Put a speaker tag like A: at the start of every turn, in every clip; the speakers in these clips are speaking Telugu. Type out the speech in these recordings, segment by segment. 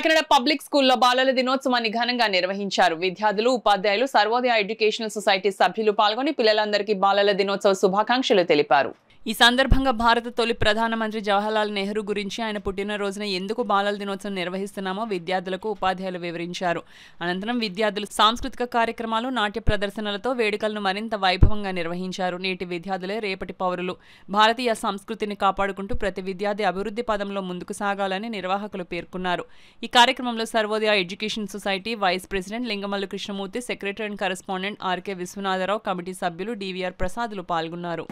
A: కాకినాడ పబ్లిక్ స్కూల్లో బాలల దినోత్సవాన్ని ఘనంగా నిర్వహించారు. విద్యార్థులు, ఉపాధ్యాయులు, సర్వోదయ ఎడ్యుకేషనల్ సొసైటీ సభ్యులు పాల్గొని పిల్లలందరికీ బాలల దినోత్సవ శుభాకాంక్షలు తెలిపారు. ఈ సందర్భంగా భారత తొలి ప్రధానమంత్రి జవహర్లాల్ నెహ్రూ గురించి, ఆయన పుట్టినరోజున ఎందుకు బాలల దినోత్సవం నిర్వహిస్తున్నామో విద్యార్థులకు, ఉపాధ్యాయులు వివరించారు. అనంతరం విద్యార్థులు సాంస్కృతిక కార్యక్రమాలు, నాట్య ప్రదర్శనలతో వేడుకలను మరింత వైభవంగా నిర్వహించారు. నేటి విద్యార్థులే రేపటి పౌరులు. భారతీయ సంస్కృతిని కాపాడుకుంటూ ప్రతి విద్యార్థి అభివృద్ధి పదంలో ముందుకు సాగాలని నిర్వాహకులు పేర్కొన్నారు. ఈ కార్యక్రమంలో Sarvodaya education society vice president Lingamallu Krishnamurthy, secretary and correspondent RK Vishwanatharao, committee సభ్యులు డివిఆర్ ప్రసాద్లు పాల్గొన్నారు.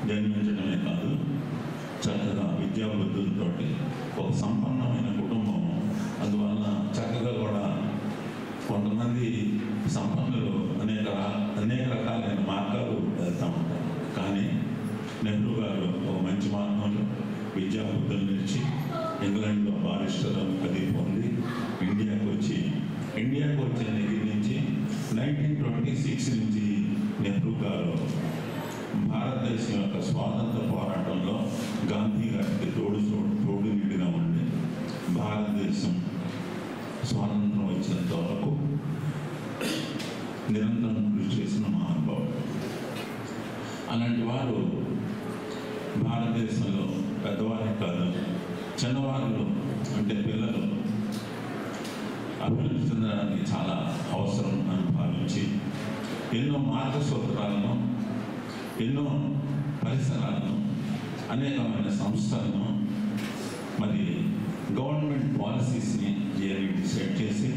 B: చక్కగా విద్యాబుద్ధులతో ఒక సంపన్నమైన కుటుంబం. అందువల్ల చక్కగా కూడా కొంతమంది సంపన్నులు అనేక రకాలైన మార్గాలు వెళ్తూ ఉంటారు. కానీ నెహ్రూ గారు ఒక మంచి మార్గంలో విద్యాబుద్ధులు నేర్చి ఇంగ్లాండ్లో బారిస్టర్ పదవి పొంది ఇండియాకు వచ్చిన దగ్గర నుంచి 1926 నుంచి నెహ్రూ గారు భారతదేశం యొక్క స్వాతంత్ర పోరాటంలో గాంధీ గారికి తోడు నీడిగా ఉండి భారతదేశం స్వాతంత్రం వచ్చేంత వరకు నిరంతరం కృషి చేసిన మహానుభావుడు. అలాంటి వారు భారతదేశంలో పెద్దవారికి కాదు, చిన్నవాళ్ళు అంటే పిల్లలు అభివృద్ధి చెందడానికి చాలా అవసరం అని భావించి ఎన్నో మార్గసూత్రాలను, ఎన్నో పరిసరాలను, అనేకమైన సంస్థలను, మరి గవర్నమెంట్ పాలసీస్ని డిసైడ్ చేసి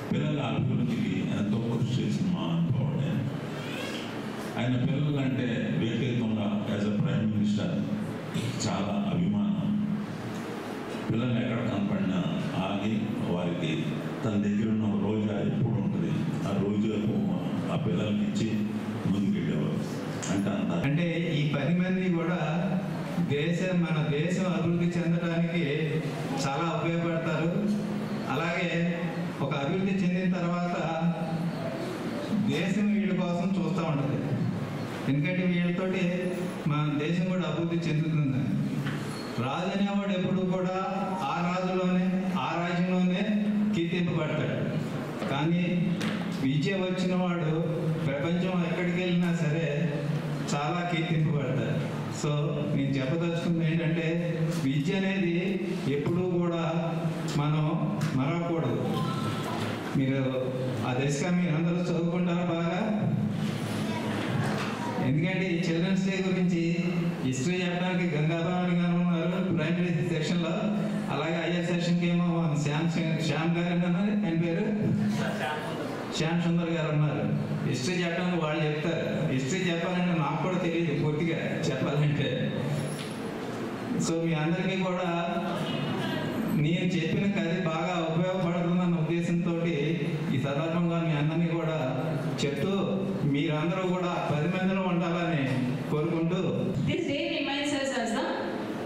B: పిల్లల అభివృద్ధికి ఎంతో కృషి చేసిన మహానుభావుడే. ఆయన పిల్లలంటే వ్యక్తిగతంగా యాజ్ అ ప్రైమ్ మినిస్టర్ చాలా అభిమానం. పిల్లలు ఎక్కడ కనపడినా ఆగి వారికి తన దగ్గర ఉన్న రోజా ఎప్పుడు ఉంటుంది, ఆ రోజా ఆ పిల్లలకి ఇచ్చి ముందుకెళ్ళేవారు.
C: అంటే ఈ 10 మంది కూడా మన దేశం అభివృద్ధి చెందడానికి చాలా ఉపయోగపడతారు. అలాగే ఒక అభివృద్ధి చెందిన తర్వాత దేశం వీళ్ళ కోసం చూస్తూ ఉంటుంది. ఎందుకంటే వీళ్ళతోటి మన దేశం కూడా అభివృద్ధి చెందుతుంది. రాజు అనేవాడు ఎప్పుడు కూడా ఆ రాజ్యంలోనే కీర్తింపబడతాడు. కానీ విద్య వచ్చిన వాడు ప్రపంచం ఎక్కడికి వెళ్ళినా సరే చాలా కీర్తింపబడతారు. సో నేను చెప్పదలుచుకుంది ఏంటంటే విద్య అనేది ఎప్పుడూ కూడా మనం మరవకూడదు. మీరు ఆ దిశగా మీరు అందరూ చదువుకుంటారు బాగా. ఎందుకంటే ఈ చిల్డ్రన్స్ డే గురించి హిస్టరీ చెప్పడానికి గంగాభవాని గారు ఉన్నారు ప్రైమరీ సెక్షన్లో. అలాగే హయ్యర్ సెక్షన్కి ఏమో శ్యామ్ గారు అన్నారు, ఆయన పేరు శ్యామ్ సుందర్ గారు ఉన్నారు. హిస్టరీ చెప్పడానికి వాళ్ళు చెప్తారు. హిస్టరీ చెప్పాలంటే నాకు కూడా తెలియదు పూర్తిగా చెప్పాలంటే. సో మీ అందరికీ కూడా నేను చెప్పిన కథ బాగా ఉపయోగపడుతుందన్న ఉద్దేశంతో ఈ సందర్భంగా మీ అందరినీ కూడా చెప్తూ మీరందరూ కూడా 10 మందిలో ఉండాలని కోరుకుంటూ.
D: This day reminds us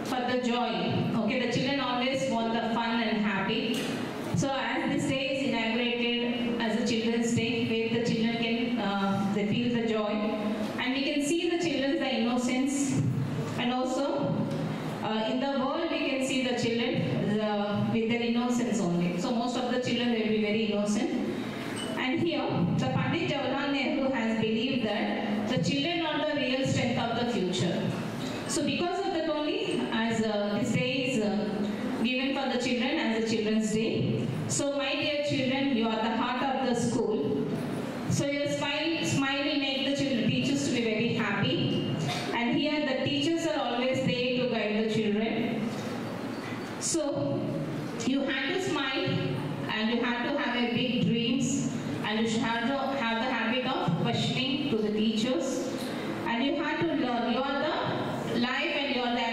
D: for the joy. Okay, the children always want the fun and happy. So as this day is inaugurated as a Children's Day, where the children can they feel the joy, and we can see the children's the innocence, and also in the world we can see the children with their innocence only. So most of the children will be very innocent, and here the Pandit Jawaharlal Nehru has believed that the children are the real strength of the future. So because of that only, as this day is given for the children as a Children's Day. So my dear children, you are the heart of the school. So your smile will make the teachers to be very happy. And here the teachers are always there to guide the children. So you have to smile, and you have to have a big dreams, and you should have to have the habit of questioning to the teachers, and you have to learn. You are the life and you are the